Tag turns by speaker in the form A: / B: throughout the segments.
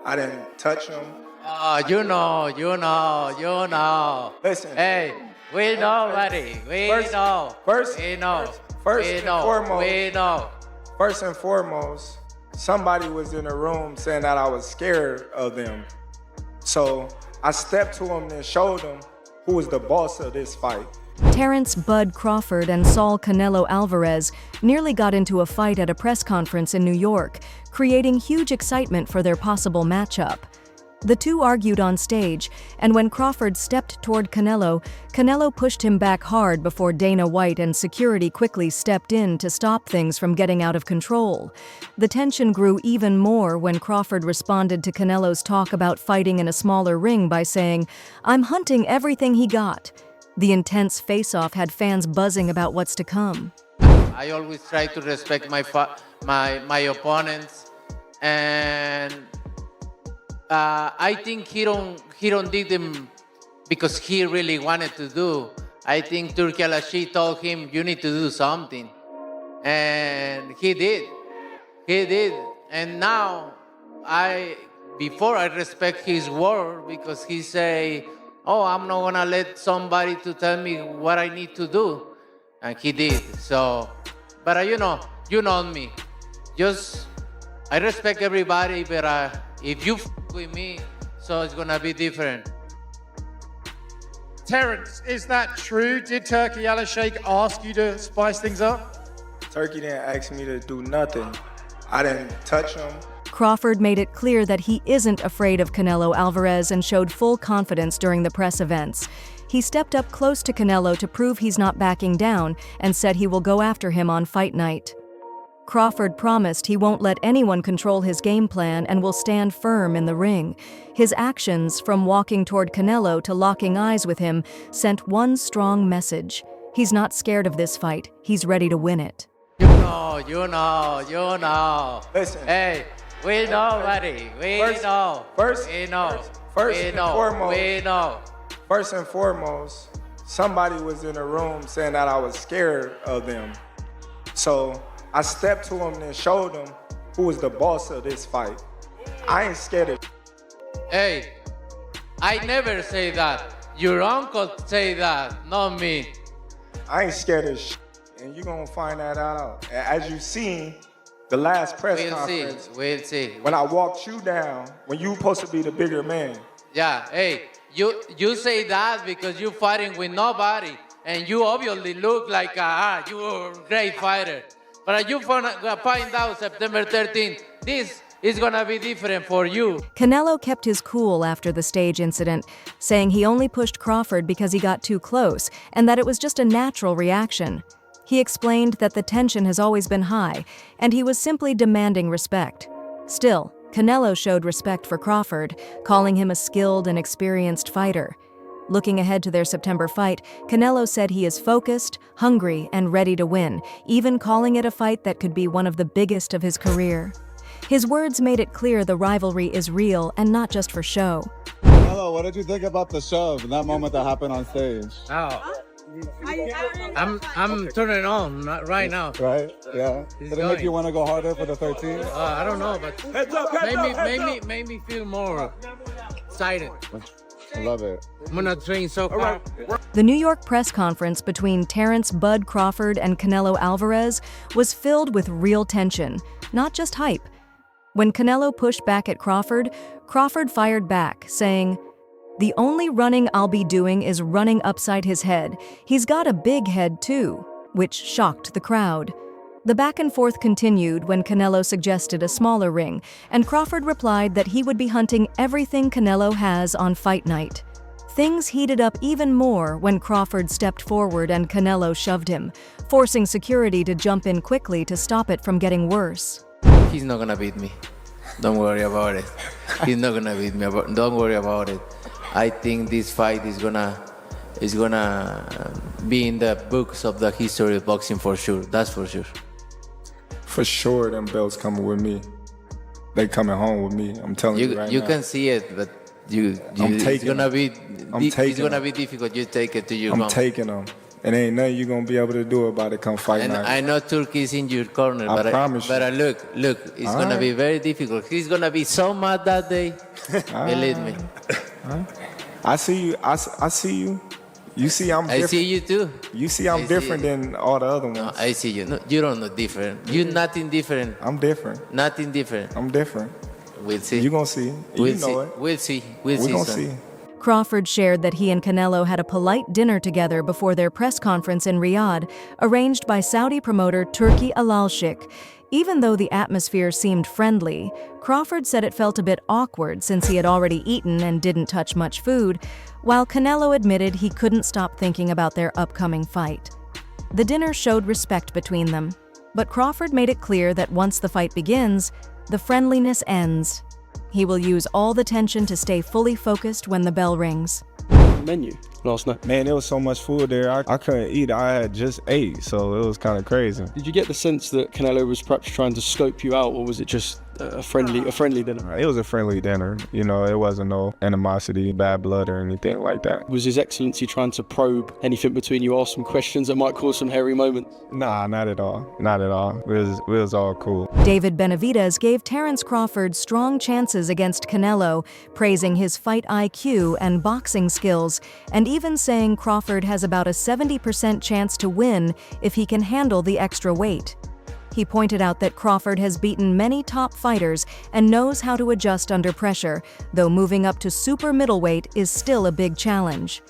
A: I didn't touch him.
B: Oh, you know.
A: Listen.
B: Hey, we know, buddy. We know.
A: First and foremost, somebody was in the room saying that I was scared of them. So I stepped to him and showed him who was the boss of this fight.
C: Terence "Bud" Crawford and Saul Canelo Alvarez nearly got into a fight at a press conference in New York, creating huge excitement for their possible matchup. The two argued on stage, and when Crawford stepped toward Canelo, Canelo pushed him back hard before Dana White and security quickly stepped in to stop things from getting out of control. The tension grew even more when Crawford responded to Canelo's talk about fighting in a smaller ring by saying, "I'm hunting everything he got." The intense face-off had fans buzzing about what's to come.
B: I always try to respect my opponents, and I think he don't did them because he really wanted to do. I think Turki Al-Ashi told him, "You need to do something," and he did. And now before I respect his word because he say, "Oh, I'm not gonna let somebody to tell me what I need to do," and he did. So, but you know me. I respect everybody, but if you with me, so it's gonna be different.
D: Terence, is that true? Did Turki Al-Ashi ask you to spice things up?
A: Turkey didn't ask me to do nothing. I didn't touch him.
C: Crawford made it clear that he isn't afraid of Canelo Alvarez and showed full confidence during the press events. He stepped up close to Canelo to prove he's not backing down and said he will go after him on fight night. Crawford promised he won't let anyone control his game plan and will stand firm in the ring. His actions, from walking toward Canelo to locking eyes with him, sent one strong message. He's not scared of this fight. He's ready to win it.
B: You know.
A: Listen.
B: Hey, we know, buddy. We know.
A: First and foremost, somebody was in the room saying that I was scared of them. So I stepped to him and showed him who was the boss of this fight. I ain't scared of.
B: Hey, I never say that. Your uncle say that, not me.
A: I ain't scared of and you're gonna find that out. As you seen, the last press conference.
B: We'll see.
A: When I walked you down, when you supposed to be the bigger man.
B: Yeah, hey, you say that because you fighting with nobody, and you obviously look like you're a great fighter. But you find out September 13th, this is gonna be different for you.
C: Canelo kept his cool after the stage incident, saying he only pushed Crawford because he got too close and that it was just a natural reaction. He explained that the tension has always been high, and he was simply demanding respect. Still, Canelo showed respect for Crawford, calling him a skilled and experienced fighter. Looking ahead to their September fight, Canelo said he is focused, hungry, and ready to win, even calling it a fight that could be one of the biggest of his career. His words made it clear the rivalry is real and not just for show.
E: Hello, what did you think about the shove, that moment that happened on stage?
B: Oh, I'm turning on right now.
E: Right? Yeah. Did it make you want to go harder for the 13th?
B: I don't know, but made me feel more excited.
E: I love it.
B: I'm gonna train so hard.
C: The New York press conference between Terence "Bud" Crawford and Canelo Alvarez was filled with real tension, not just hype. When Canelo pushed back at Crawford, Crawford fired back, saying, "The only running I'll be doing is running upside his head. He's got a big head too," which shocked the crowd. The back and forth continued when Canelo suggested a smaller ring, and Crawford replied that he would be hunting everything Canelo has on fight night. Things heated up even more when Crawford stepped forward and Canelo shoved him, forcing security to jump in quickly to stop it from getting worse.
B: He's not gonna beat me. Don't worry about it. He's not gonna beat me. Don't worry about it. I think this fight is gonna be in the books of the history of boxing for sure. That's for sure.
A: For sure, them belts coming with me. They coming home with me. I'm telling you right now.
B: You can see it, but it's gonna be difficult. You take it to your home.
A: I'm taking them. and ain't nothing you gonna be able to do about it come fight
B: And
A: night.
B: I know Turkey's in your corner,
A: I
B: but
A: promise you.
B: look, it's
A: All
B: gonna
A: right.
B: be very difficult. He's gonna be so mad that day. Believe me.
A: I see you. I see you. You see I'm
B: I
A: different.
B: see you too.
A: You see I'm
B: I see
A: different
B: you.
A: than all the other ones.
B: No, I see you. No, you don't know different. You're nothing different.
A: I'm different.
B: Nothing different.
A: I'm different.
B: We'll see.
A: You gonna see.
B: We'll
A: You know
B: see.
A: it.
B: We'll see. We'll
A: We
B: see.
A: gonna
B: son.
A: see.
C: Crawford shared that he and Canelo had a polite dinner together before their press conference in Riyadh, arranged by Saudi promoter Turki Al-Sheikh. Even though the atmosphere seemed friendly, Crawford said it felt a bit awkward since he had already eaten and didn't touch much food, while Canelo admitted he couldn't stop thinking about their upcoming fight. The dinner showed respect between them, but Crawford made it clear that once the fight begins, the friendliness ends. He will use all the tension to stay fully focused when the bell rings.
F: Menu last night.
A: Man, there was so much food there. I couldn't eat. I had just ate, so it was kind of crazy.
F: Did you get the sense that Canelo was perhaps trying to scope you out, or was it just a friendly dinner?
A: It was a friendly dinner. You know, it wasn't no animosity, bad blood, or anything like that.
F: Was His Excellency trying to probe anything between you, ask some questions that might cause some hairy moments?
A: Nah, not at all. Not at all. It was all cool.
C: David Benavidez gave Terence Crawford strong chances against Canelo, praising his fight IQ and boxing skills, and even saying Crawford has about a 70% chance to win if he can handle the extra weight. He pointed out that Crawford has beaten many top fighters and knows how to adjust under pressure, though moving up to super middleweight is still a big challenge.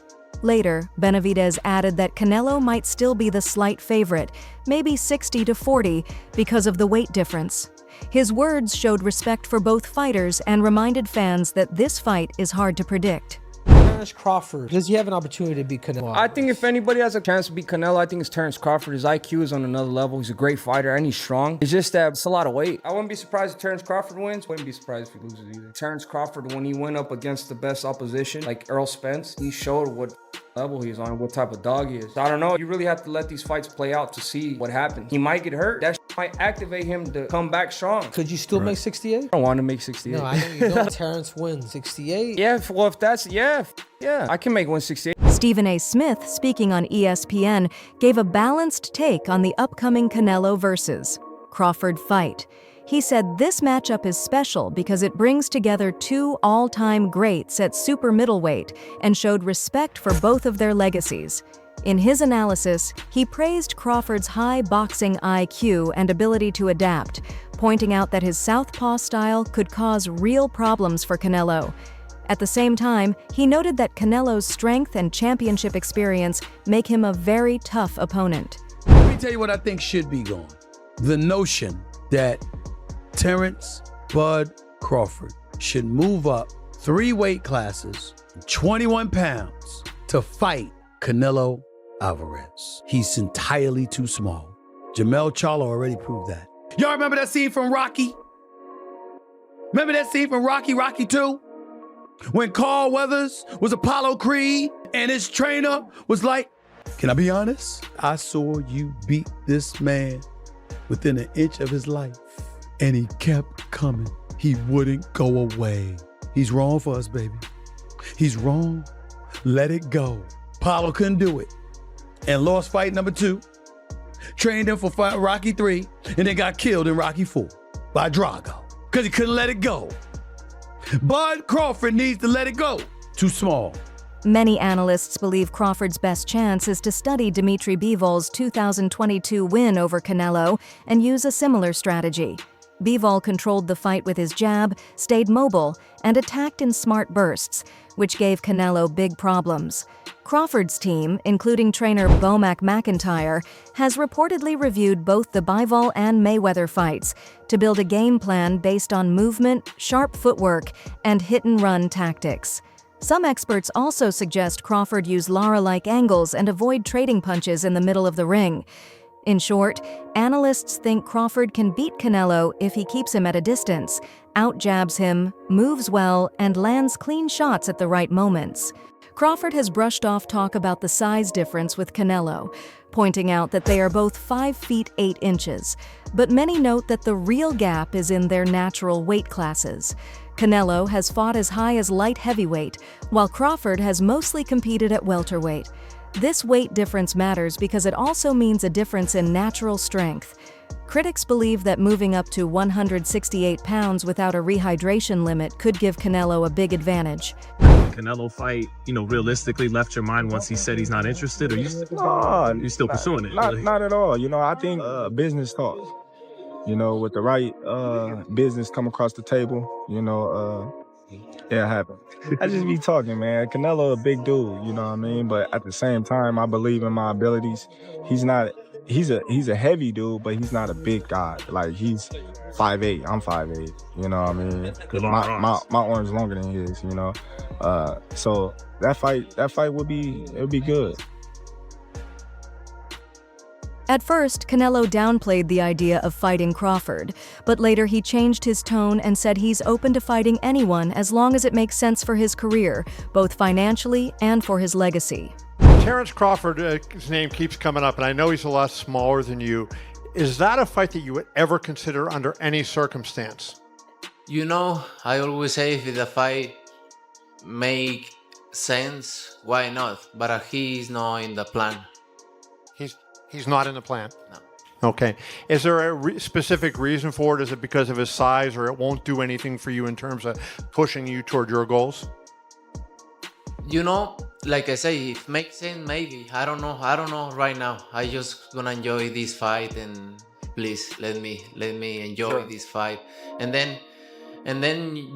C: Later, Benavidez added that Canelo might still be the slight favorite, maybe 60-40, because of the weight difference. His words showed respect for both fighters and reminded fans that this fight is hard to predict.
G: Terence Crawford, does he have an opportunity to beat Canelo?
H: I think if anybody has a chance to beat Canelo, I think it's Terence Crawford. His IQ is on another level. He's a great fighter and he's strong. It's just that it's a lot of weight. I wouldn't be surprised if Terence Crawford wins. Wouldn't be surprised if he loses either. Terence Crawford, when he went up against the best opposition, like Errol Spence, he showed what level he's on, what type of dog he is. I don't know. You really have to let these fights play out to see what happens. He might get hurt. That might activate him to come back strong.
G: Could you still make 68?
H: I don't want to make 68.
G: No, I know you don't. Terence wins 68.
H: Yeah, well, if that's, yeah, I can make 168.
C: Stephen A. Smith, speaking on ESPN, gave a balanced take on the upcoming Canelo versus Crawford fight. He said this matchup is special because it brings together two all-time greats at super middleweight and showed respect for both of their legacies. In his analysis, he praised Crawford's high boxing IQ and ability to adapt, pointing out that his southpaw style could cause real problems for Canelo. At the same time, he noted that Canelo's strength and championship experience make him a very tough opponent.
I: Let me tell you what I think should be going. The notion that Terence Bud Crawford should move up 3 weight classes, 21 pounds, to fight Canelo Alvarez. He's entirely too small. Jamel Charlo already proved that. Y'all remember that scene from Rocky? Remember that scene from Rocky 2? When Carl Weathers was Apollo Creed and his trainer was like, can I be honest? I saw you beat this man within an inch of his life. And he kept coming. He wouldn't go away. He's wrong for us, baby. He's wrong. Let it go. Apollo couldn't do it and lost fight number 2. Trained him for fight Rocky 3 and then got killed in Rocky 4 by Drago because he couldn't let it go. Bud Crawford needs to let it go. Too small.
C: Many analysts believe Crawford's best chance is to study Dimitri Bivol's 2022 win over Canelo and use a similar strategy. Bivol controlled the fight with his jab, stayed mobile, and attacked in smart bursts, which gave Canelo big problems. Crawford's team, including trainer Bomac McIntyre, has reportedly reviewed both the Bivol and Mayweather fights to build a game plan based on movement, sharp footwork, and hit-and-run tactics. Some experts also suggest Crawford use Lara-like angles and avoid trading punches in the middle of the ring. In short, analysts think Crawford can beat Canelo if he keeps him at a distance, out-jabs him, moves well, and lands clean shots at the right moments. Crawford has brushed off talk about the size difference with Canelo, pointing out that they are both 5 feet 8 inches, but many note that the real gap is in their natural weight classes. Canelo has fought as high as light heavyweight, while Crawford has mostly competed at welterweight. This weight difference matters because it also means a difference in natural strength. Critics believe that moving up to 168 pounds without a rehydration limit could give Canelo a big advantage.
J: Canelo fight, realistically left your mind once he said he's not interested, or you still pursuing it?
A: Not at all. I think business talks. With the right business come across the table, it'll happen. I just be talking, man. Canelo a big dude, you know what I mean? But at the same time, I believe in my abilities. He's a heavy dude, but he's not a big guy. Like, he's 5'8", I'm 5'8", you know what I mean? My arm's longer than his, so that fight would be good.
C: At first, Canelo downplayed the idea of fighting Crawford, but later he changed his tone and said he's open to fighting anyone as long as it makes sense for his career, both financially and for his legacy.
D: Terence Crawford, his name keeps coming up, and I know he's a lot smaller than you. Is that a fight that you would ever consider under any circumstance?
B: I always say if the fight make sense, why not? But he's not in the plan.
D: He's not in the plan?
B: No.
D: Okay. Is there a specific reason for it? Is it because of his size, or it won't do anything for you in terms of pushing you toward your goals?
B: Like I say, if it makes sense, maybe. I don't know right now. I just gonna enjoy this fight, and please let me enjoy this fight, and then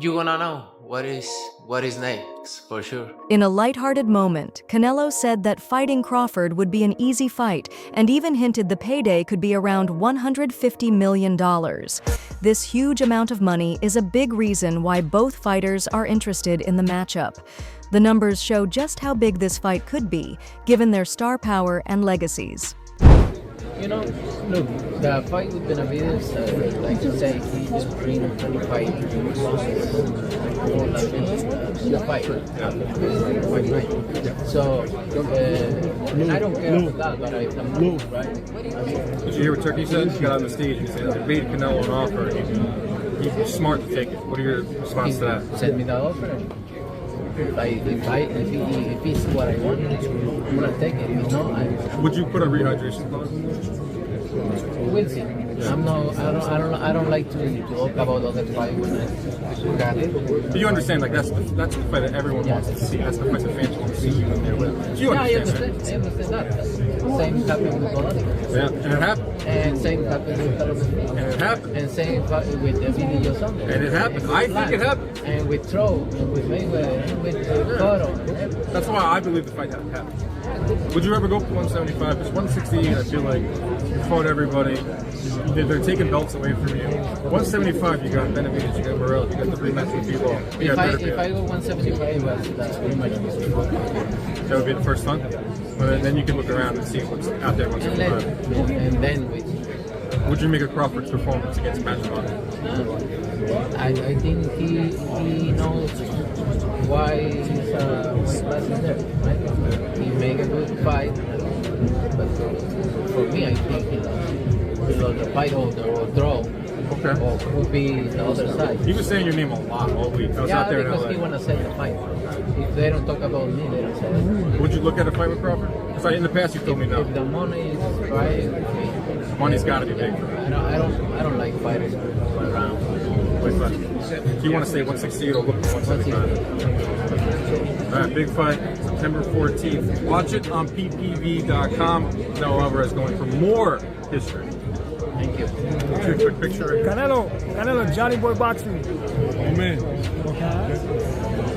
B: you're gonna know what is next for sure.
C: In a lighthearted moment, Canelo said that fighting Crawford would be an easy fight and even hinted the payday could be around $150 million. This huge amount of money is a big reason why both fighters are interested in the matchup. The numbers show just how big this fight could be, given their star power and legacies.
K: Look, the fight with Benavides, like you say, he just trained 25 years the fight. So, I don't care about that, but I'm moved, right?
H: Did you hear what Turkey said? He got on the stage and said, "Beat Canelo an offer. He's smart to take it." What are your response to that?
K: Send me the offer. If it's what I want, I'm gonna take it.
H: Would you put a rehydration clause?
K: We'll see. I don't like to talk about other fights.
H: But you understand, that's the fight that everyone wants to see. That's the fight that fans want to see you in there with. You understand
K: I understand that. Same happened with Bologna.
H: Yeah, and it happened.
K: And same happened with Palomino.
H: And it happened.
K: And same happened with Emilio Sanders.
H: And it happened. I think it happened.
K: And with Troll, and with Mayweather, and with Cotto.
H: That's why I believe the fight happened. Would you ever go up to 175? Because 168, I feel like you fought everybody. They're taking belts away from you. 175, you got Benavides, you got Morrell, you got the rematch with Bivol.
K: If I go 175, that's pretty much
H: that would be the first one. Well, then you can look around and see what's out there at 175.
K: And then wait.
H: Would you make a Crawford's performance against Matchbox?
K: I think he knows why his class is there. Right? He make a good fight, but for me, I think the fight or draw would be the other side.
H: He was saying your name a lot all week. I was out there
K: because he want to set the fight. If they don't talk about me, they don't set it.
H: Would you look at a fight with Crawford? Because in the past you told me no.
K: If the money is right,
H: money's got to be big.
K: I don't like fighters around.
H: Do you want to say 168 or look at 175? All right, big fight, September 14th. Watch it on ppv.com. Canelo Alvarez going for more history.
K: Thank you.
H: A quick picture.
L: Canelo, Johnny Boy Boxing. Amen.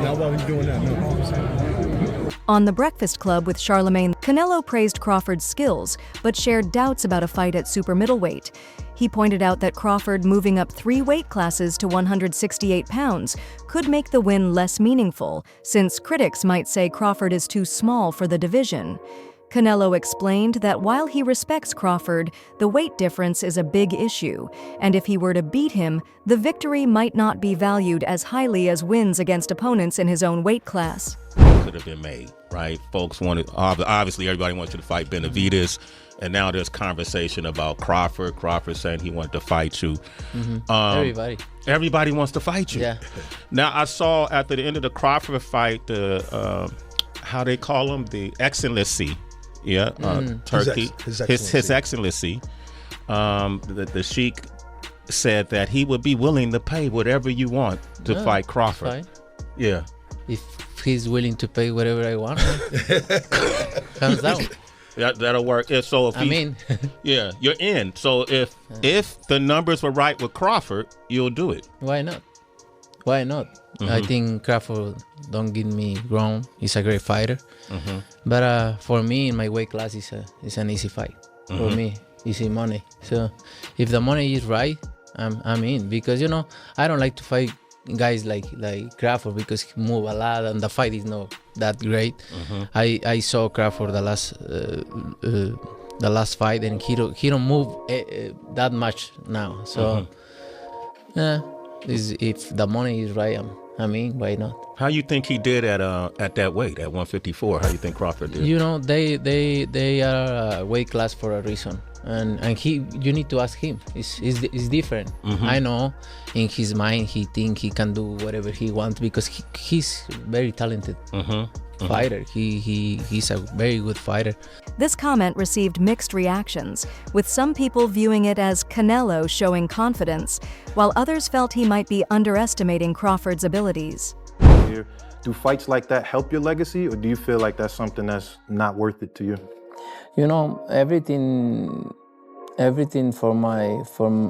L: Now while he's doing that, no.
C: On The Breakfast Club with Charlemagne, Canelo praised Crawford's skills, but shared doubts about a fight at super middleweight. He pointed out that Crawford moving up 3 weight classes to 168 pounds could make the win less meaningful, since critics might say Crawford is too small for the division. Canelo explained that while he respects Crawford, the weight difference is a big issue, and if he were to beat him, the victory might not be valued as highly as wins against opponents in his own weight class.
M: Could have been made, right? Folks wanted, obviously everybody wants you to fight Benavides, and now there's conversation about Crawford. Crawford saying he wanted to fight you. Everybody wants to fight you.
B: Yeah.
M: Now I saw at the end of the Crawford fight, the how they call him, the excellency. Yeah, Turkey.
L: His
M: His Excellency. The Sheik said that he would be willing to pay whatever you want to fight Crawford.
K: Fine.
M: Yeah.
K: If he's willing to pay whatever I want, hands down.
M: That'll work. Yeah, you're in. So if the numbers were right with Crawford, you'll do it.
K: Why not? Why not? I think Crawford, don't get me wrong, he's a great fighter. But for me, in my weight class, it's an easy fight. For me, easy money. So if the money is right, I'm in. Because, I don't like to fight guys like Crawford because he move a lot and the fight is not that great. I saw Crawford the last fight and he don't move that much now. So if the money is right, I'm in. Why not?
M: How you think he did at that weight, at 154? How you think Crawford did?
K: They are a weight class for a reason. And you need to ask him. It's different. I know in his mind he think he can do whatever he wants because he's very talented fighter. He's a very good fighter.
C: This comment received mixed reactions, with some people viewing it as Canelo showing confidence, while others felt he might be underestimating Crawford's abilities.
N: Do fights like that help your legacy, or do you feel like that's something that's not worth it to you?
K: Everything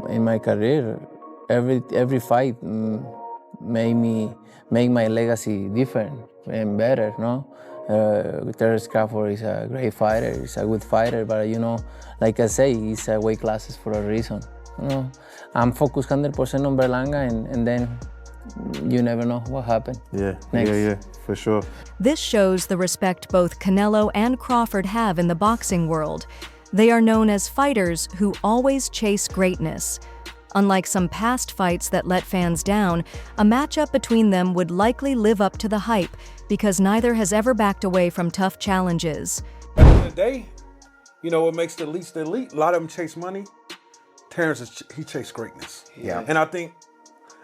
K: in my career, every fight make my legacy different and better. Terence Crawford is a great fighter, he's a good fighter, but like I say, he's a weight classes for a reason. I'm focused 100% on Berlanga, and then you never know what happened.
N: Yeah, for sure.
C: This shows the respect both Canelo and Crawford have in the boxing world. They are known as fighters who always chase greatness. Unlike some past fights that let fans down, a matchup between them would likely live up to the hype because neither has ever backed away from tough challenges.
O: At the end of the day, what makes the elite the elite? A lot of them chase money. Terence, he chased greatness.
A: Yeah.
O: And I think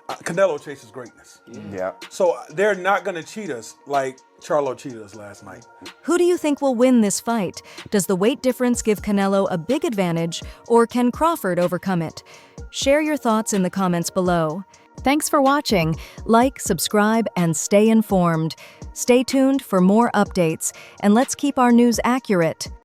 O: Canelo chases greatness.
A: Yeah.
O: So they're not going to cheat us like Charlo cheated us last night.
C: Who do you think will win this fight? Does the weight difference give Canelo a big advantage, or can Crawford overcome it? Share your thoughts in the comments below. Thanks for watching. Like, subscribe, and stay informed. Stay tuned for more updates, and let's keep our news accurate.